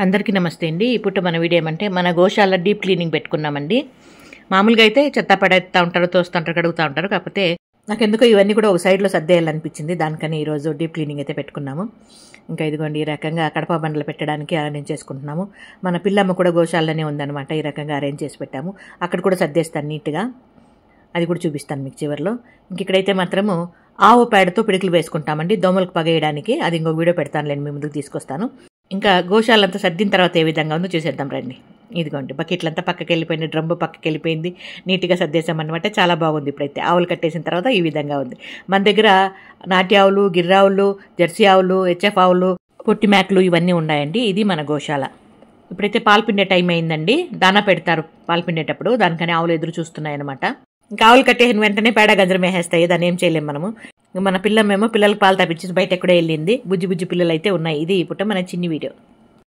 అందరికీ నమస్తే అండి. ఇప్పుడు మన వీడియో ఏమంటే మన గోశాల డీప్ క్లీనింగ్ పెట్టుకున్నామండి. మామూలుగా అయితే చెత్త పడేస్తూ ఉంటారు, తోస్తూ ఉంటారు, కడుగుతూ ఉంటారు. కాకపోతే నాకెందుకో ఇవన్నీ కూడా ఒక సైడ్లో సర్దేయాలనిపించింది. దానికని ఈరోజు డీప్ క్లీనింగ్ అయితే పెట్టుకున్నాము. ఇంకా ఇదిగోండి ఈ రకంగా కడప బండ్లు పెట్టడానికి అరేంజ్ చేసుకుంటున్నాము. మన పిల్లమ్మ కూడా గోశాలలోనే ఉందన్నమాట. ఈ రకంగా అరేంజ్ చేసి పెట్టాము. అక్కడ కూడా సర్దేస్తాను నీట్గా, అది కూడా చూపిస్తాను మీకు చివరిలో. ఇంక ఇక్కడైతే మాత్రము ఆవు పేడతో పిడికిలు వేసుకుంటామండి దోమలకు పగేయడానికి. అది ఇంకొక వీడియో పెడతానులేండి, మీ ముందుకు తీసుకొస్తాను. ఇంకా గోశాలంతా సర్దిన తర్వాత ఏ విధంగా ఉందో చూసేద్దాం రండి. ఇదిగోండి బకెట్లంతా పక్కకి వెళ్ళిపోయింది, డ్రమ్ము పక్కకి వెళ్ళిపోయింది, నీట్గా సర్దేశామన్నమాట. చాలా బాగుంది. ఇప్పుడైతే ఆవులు కట్టేసిన తర్వాత ఈ విధంగా ఉంది. మన దగ్గర నాటి ఆవులు, గిర్ర ఆవులు, జెర్సీ ఆవులు, హెచ్ఎఫ్ ఆవులు, పొట్టి మేకలు ఇవన్నీ ఉన్నాయండి. ఇది మన గోశాల. ఇప్పుడైతే పాలు పిండే టైం అయిందండి. దానా పెడతారు పాలు పిండేటప్పుడు, దానికని ఆవులు ఎదురు చూస్తున్నాయి అనమాట. ఇంకా ఆవులు కట్టేసిన వెంటనే పేడ గంజరం వేసేస్తాయి, దాన్ని ఏం చేయలేము మనము. మన పిల్లమేమో పిల్లలకి పాలు తప్పించి బయట ఎక్కడో వెళ్ళింది. బుజ్జి బుజ్జి పిల్లలు అయితే ఉన్నాయి. ఇది ఇప్పుడు మన చిన్ని వీడియో.